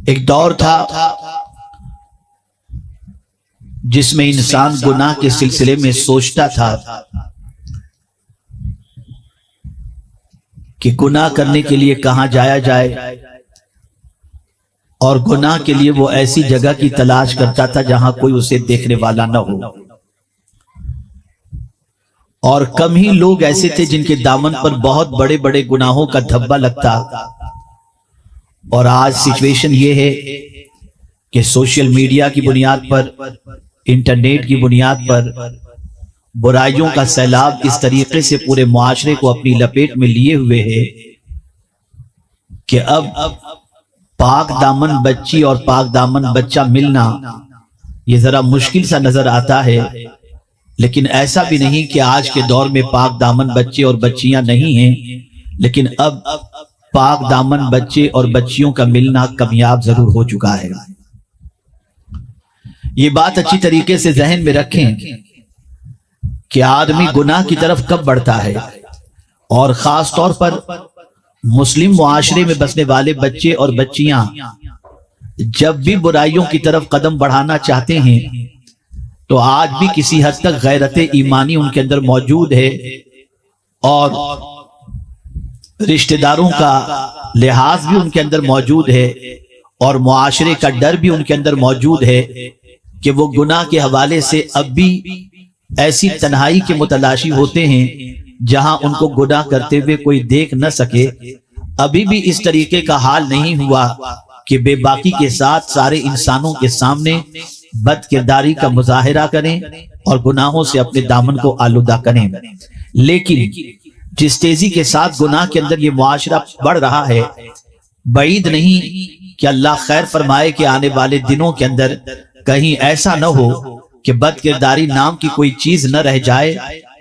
ایک دور تھا جس میں انسان گناہ کے سلسلے میں سوچتا تھا کہ گناہ کرنے کے لیے کہاں جایا جائے، اور گناہ کے لیے وہ ایسی جگہ کی تلاش کرتا تھا جہاں کوئی اسے دیکھنے والا نہ ہو، اور کم ہی لوگ ایسے تھے جن کے دامن پر بہت بڑے بڑے گناہوں کا دھبا لگتا۔ اور آج سچویشن یہ ہے کہ سوشل میڈیا کی بنیاد پر، انٹرنیٹ کی بنیاد پر برائیوں کا سیلاب اس طریقے سے پورے معاشرے کو اپنی لپیٹ میں لیے ہوئے ہے کہ اب پاک دامن بچی اور پاک دامن بچہ ملنا یہ ذرا مشکل سا نظر آتا ہے۔ لیکن ایسا بھی نہیں کہ آج کے دور میں پاک دامن بچے اور بچیاں نہیں ہیں، لیکن اب پاک دامن بچے اور بچیوں کا ملنا کامیاب ضرور ہو چکا ہے۔ یہ بات اچھی طریقے سے ذہن میں رکھیں کہ آدمی گناہ کی طرف کب بڑھتا ہے، اور خاص طور پر مسلم معاشرے میں بسنے والے بچے اور بچیاں جب بھی برائیوں کی طرف قدم بڑھانا چاہتے ہیں تو آج بھی کسی حد تک غیرت ایمانی ان کے اندر موجود ہے، اور رشتہ داروں کا لحاظ بھی ان کے اندر موجود ہے، اور معاشرے کا ڈر بھی ان کے اندر موجود ہے کہ وہ گناہ کے حوالے سے اب بھی ایسی تنہائی کے متلاشی ہوتے ہیں جہاں ان کو گناہ کرتے ہوئے کوئی دیکھ نہ سکے۔ ابھی بھی اس طریقے کا حال نہیں ہوا کہ بے باکی کے ساتھ سارے انسانوں کے سامنے بد کرداری کا مظاہرہ کریں اور گناہوں سے اپنے دامن کو آلودہ کریں۔ لیکن جس تیزی کے ساتھ گناہ کے اندر یہ معاشرہ بڑھ رہا ہے، بعید نہیں کہ اللہ خیر فرمائے کہ آنے والے دنوں کے اندر کہیں ایسا نہ ہو کہ بد کرداری نام کی کوئی چیز نہ رہ جائے،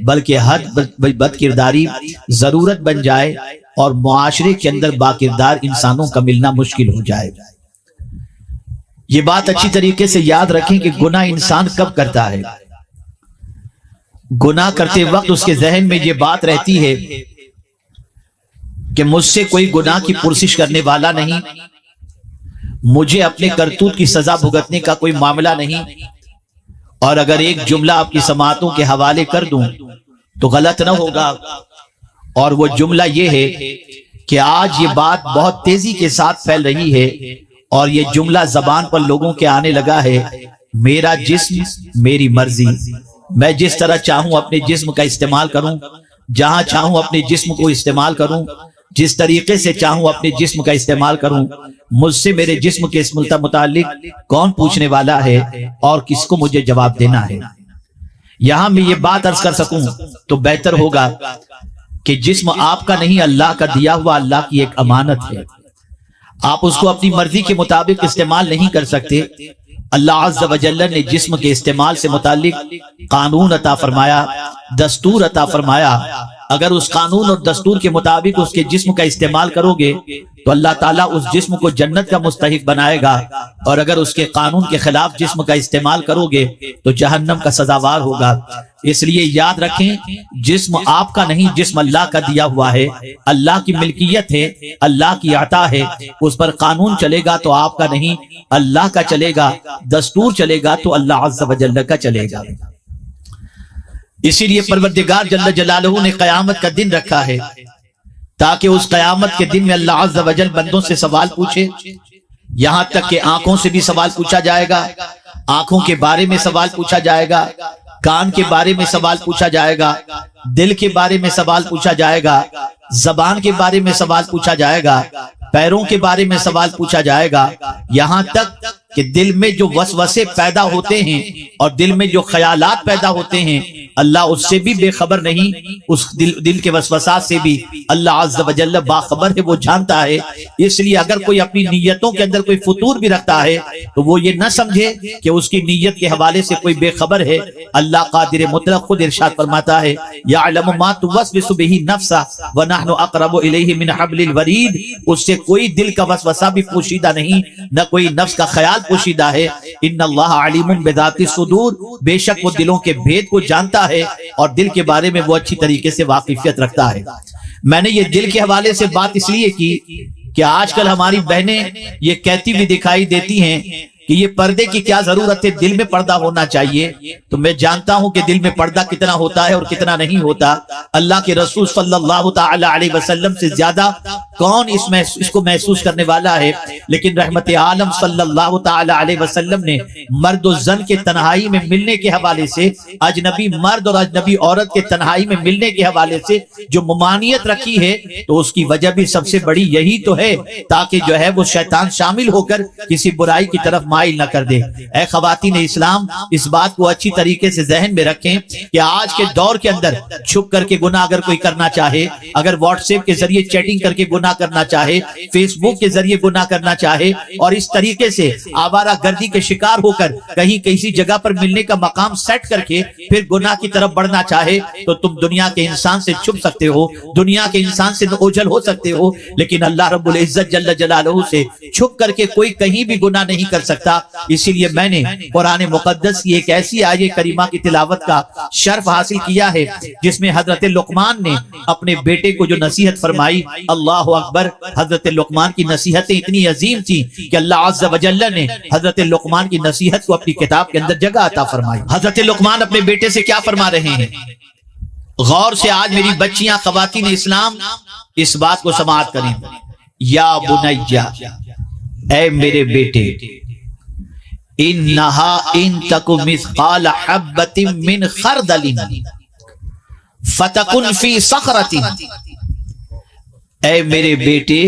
بلکہ ہر بد کرداری ضرورت بن جائے اور معاشرے کے اندر باکردار انسانوں کا ملنا مشکل ہو جائے۔ یہ بات اچھی طریقے سے یاد رکھیں کہ گناہ انسان کب کرتا ہے۔ گناہ کرتے وقت اس کے ذہن میں یہ بات رہتی ہے کہ مجھ سے کوئی گناہ کی پرسش کرنے والا نہیں، مجھے اپنے کرتوت کی سزا بھگتنے کا کوئی معاملہ نہیں، اور اگر ایک جملہ آپ کی سماعتوں کے حوالے کر دوں تو غلط نہ ہوگا، اور وہ جملہ یہ ہے کہ آج یہ بات بہت تیزی کے ساتھ پھیل رہی ہے، اور یہ جملہ زبان پر لوگوں کے آنے لگا ہے، میرا جسم میری مرضی، میں جس طرح چاہوں اپنے جسم کا استعمال کروں، جہاں چاہوں اپنے جسم کو استعمال کروں، جس طریقے سے چاہوں اپنے جسم کا استعمال کروں، مجھ سے میرے جسم کے اس متعلق کون پوچھنے والا ہے اور کس کو مجھے جواب دینا ہے۔ یہاں میں یہ بات عرض کر سکوں تو بہتر ہوگا کہ جسم آپ کا نہیں، اللہ کا دیا ہوا اللہ کی ایک امانت ہے، آپ اس کو اپنی مرضی کے مطابق استعمال نہیں کر سکتے۔ اللہ عز و جل نے جسم کے استعمال سے متعلق قانون عطا فرمایا، دستور عطا فرمایا۔ اگر اس قانون اور دستور کے مطابق اس کے جسم کا استعمال کرو گے تو اللہ تعالیٰ اس جسم کو جنت کا مستحق بنائے گا، اور اگر اس کے قانون کے خلاف جسم کا استعمال کرو گے تو جہنم کا سزاوار ہوگا۔ اس لیے یاد رکھیں، جسم آپ کا نہیں، جسم اللہ کا دیا ہوا ہے، اللہ کی ملکیت ہے، اللہ کی عطا ہے، اس پر قانون چلے گا تو آپ کا نہیں، اللہ کا چلے گا، دستور چلے گا تو اللہ عز و جل کا چلے گا۔ اسی لیے پروردگار جل جلالہ نے قیامت کا دن رکھا ہے تاکہ اس قیامت کے دن میں اللہ عز و جل بندوں سے سوال پوچھے، یہاں تک کہ آنکھوں سے بھی سوال پوچھا جائے گا، آنکھوں کے بارے میں سوال پوچھا جائے گا، کان کے بارے میں سوال پوچھا جائے گا، دل کے بارے میں سوال پوچھا جائے گا، زبان کے بارے میں سوال پوچھا جائے گا، پیروں کے بارے میں سوال پوچھا جائے گا، یہاں تک کہ دل میں جو وسوسے پیدا ہوتے ہیں اور دل میں جو خیالات پیدا ہوتے ہیں اللہ اس سے بھی بے خبر نہیں، اس دل کے وسوسات سے بھی اللہ عز و جل باخبر ہے، وہ جانتا ہے۔ اس لیے اگر کوئی اپنی نیتوں کے اندر کوئی فطور بھی رکھتا ہے تو وہ یہ نہ سمجھے کہ اس کی نیت کے حوالے سے کوئی بے خبر ہے۔ اللہ قادر مطلق خود ارشاد فرماتا ہے، یعلم ما توسوس به نفس ونحن اقرب الیہ من حبل الورید، اس سے کوئی دل کا وسوسہ بھی پوشیدہ نہیں، نہ کوئی نفس کا خیال پوشیدہ ہے۔ ان اللہ علیم بذات الصدور، بے شک وہ دلوں کے بھید کو جانتا ہے اور دل کے بارے میں وہ اچھی طریقے سے واقفیت رکھتا ہے۔ میں نے یہ دل کے حوالے سے بات اس لیے کی کہ آج کل ہماری بہنیں یہ کہتی بھی دکھائی دیتی ہیں کہ یہ پردے کی کیا ضرورت ہے، دل میں پردہ ہونا چاہیے. تو میں جانتا ہوں کہ دل میں پردہ کتنا ہوتا ہے اور کتنا نہیں ہوتا. اللہ کے رسول صلی اللہ تعالی علیہ وسلم سے زیادہ کون اس کو محسوس کرنے والا ہے. لیکن رحمت عالم صلی اللہ تعالی علیہ وسلم نے مرد و زن کے تنہائی میں ملنے کے حوالے سے، اجنبی مرد اور اجنبی عورت کے تنہائی میں ملنے کے حوالے سے جو ممانعت رکھی ہے، تو اس کی وجہ بھی سب سے بڑی یہی تو ہے تاکہ جو ہے وہ شیطان شامل ہو کر کسی برائی کی طرف مائل نہ کر دے. اے خواتین اسلام، اس بات کو اچھی طریقے سے ذہن میں رکھیں کہ آج کے دور کے اندر چھپ کر کے گناہ اگر کوئی کرنا چاہے، اگر واٹس ایپ کے ذریعے چیٹنگ کر کے گناہ کرنا چاہے، فیس بک کے ذریعے گناہ کرنا چاہے، اور اس طریقے سے آوارہ گردی کے شکار ہو کر کہیں کسی جگہ پر ملنے کا مقام سیٹ کر کے پھر گناہ کی طرف بڑھنا چاہے، تو تم دنیا کے انسان سے چھپ سکتے ہو، دنیا کے انسان سے اوجھل ہو سکتے ہو، لیکن اللہ رب العزت جل جلالہ سے چھپ کر کے کوئی کہیں بھی گناہ نہیں کر سکتا. اسی لیے میں نے قرآن مقدس کی ایک ایسی آیت کریمہ کی تلاوت کا شرف حاصل کیا ہے جس میں حضرت لقمان نے اپنے بیٹے کو جو نصیحت فرمائی. اللہ اکبر، حضرت لقمان کی نصیحتیں اتنی عظیم تھی کہ اللہ عز و جل نے حضرت لقمان کی نصیحت کو اپنی کتاب کے اندر جگہ عطا فرمائی. حضرت لقمان اپنے بیٹے سے کیا فرما رہے ہیں؟ غور سے آج میری بچیاں خواتین اسلام اس بات کو سماعت کریں. یا بنیہ، اے میرے بیٹے، انہا ان تک مثقال حبۃ من خردل فتکن فی صخرۃ، اے میرے بیٹے،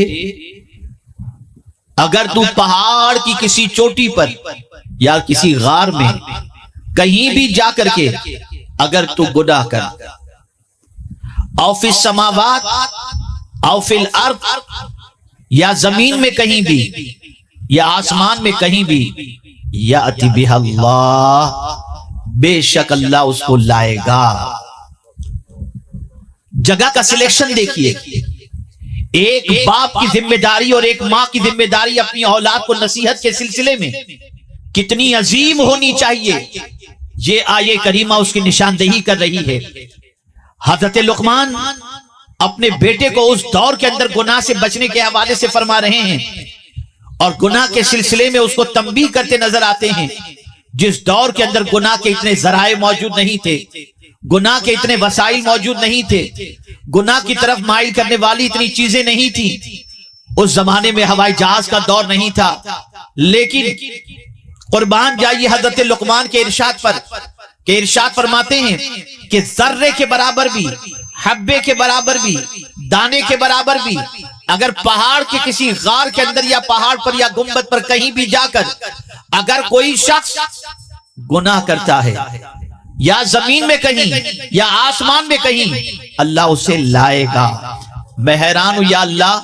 اگر تو پہاڑ کی کسی چوٹی پر یا کسی غار میں کہیں بھی جا کر کے اگر تو گناہ کر، او فی السماوات او فی الارض، یا زمین میں کہیں بھی یا آسمان میں کہیں بھی، یاتی بہ اللہ، بے شک اللہ اس کو لائے گا. جگہ کا سلیکشن دیکھیے. ایک باپ کی ذمہ داری اور ایک ماں کی ذمہ داری اپنی اولاد کو نصیحت کے سلسلے میں کتنی عظیم ہونی چاہیے، یہ آیے کریمہ اس کی نشاندہی کر رہی ہے. حضرت لقمان اپنے بیٹے کو اس دور کے اندر گناہ سے بچنے کے حوالے سے فرما رہے ہیں، اور گناہ کے سلسلے میں اس کو تنبیہ کرتے نظر آتے ہیں. جس دور کے اندر گناہ کے اتنے ذرائع موجود نہیں تھے، گناہ کے اتنے وسائل موجود نہیں تھے، گناہ کی طرف مائل کرنے والی اتنی چیزیں نہیں تھی. اس زمانے میں ہوائی جہاز کا دور نہیں تھا، لیکن قربان جائیے حضرت لقمان کے ارشاد پر کہ ارشاد فرماتے ہیں کہ ذرے کے برابر بھی، حبے کے برابر بھی، دانے کے برابر بھی اگر پہاڑ کے کسی غار کے اندر یا پہاڑ پر یا گنبد پر کہیں بھی جا کر اگر کوئی شخص گناہ کرتا ہے، یا زمین میں کہیں یا آسمان میں کہیں، اللہ اسے لائے گا. میں حیران ہوں، یا اللہ،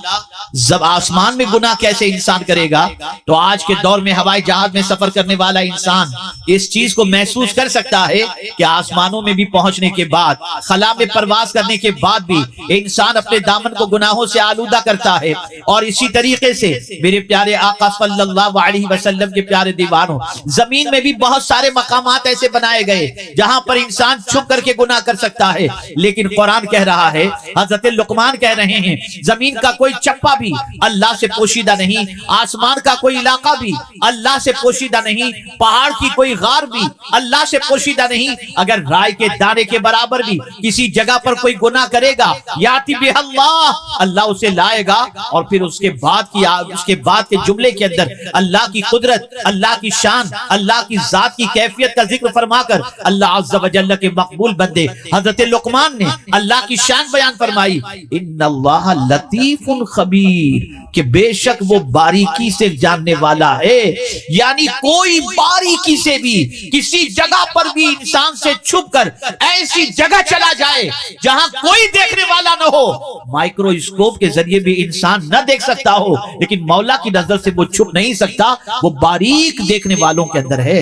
جب آسمان میں گناہ کیسے انسان کرے گا؟ تو آج کے دور میں ہوائی جہاز میں سفر کرنے والا انسان اس چیز کو محسوس کر سکتا ہے کہ آسمانوں میں بھی پہنچنے کے بعد، خلا میں پرواز کرنے کے بعد بھی انسان اپنے دامن کو گناہوں سے آلودہ کرتا ہے. اور اسی طریقے سے میرے پیارے آقا صلی اللہ علیہ وسلم کے پیارے دیوانوں، زمین میں بھی بہت سارے مقامات ایسے بنائے گئے جہاں پر انسان چھپ کر کے گناہ کر سکتا ہے. لیکن قرآن کہہ رہا ہے، حضرت لقمان کہہ رہے ہیں، زمین کا کوئی چپا بھی اللہ سے پوشیدہ نہیں، آسمان کا کوئی علاقہ بھی اللہ سے پوشیدہ نہیں، پہاڑ کی کوئی غار بھی اللہ سے پوشیدہ نہیں. اگر رائے کے دانے کے برابر بھی کسی جگہ پر کوئی گناہ کرے گا، یاتی بہ اللہ، اللہ اسے لائے گا. اور پھر اس کے بعد کے جملے کے اندر اللہ کی قدرت، اللہ کی شان، اللہ کی ذات کی کیفیت کا ذکر فرما کر اللہ عز و جل کے مقبول بندے حضرت لقمان نے اللہ کی شان بیان فرمائی. ان اللہ لطیف خبیر، کہ بے شک وہ باریکی سے جاننے والا ہے. یعنی کوئی باریکی سے بھی کسی جگہ پر بھی انسان سے چھپ کر ایسی جگہ چلا جائے جہاں کوئی دیکھنے والا نہ ہو، مائکروسکوپ کے ذریعے بھی انسان نہ دیکھ سکتا ہو، لیکن مولا کی نظر سے وہ چھپ نہیں سکتا، وہ باریک دیکھنے والوں کے اندر ہے.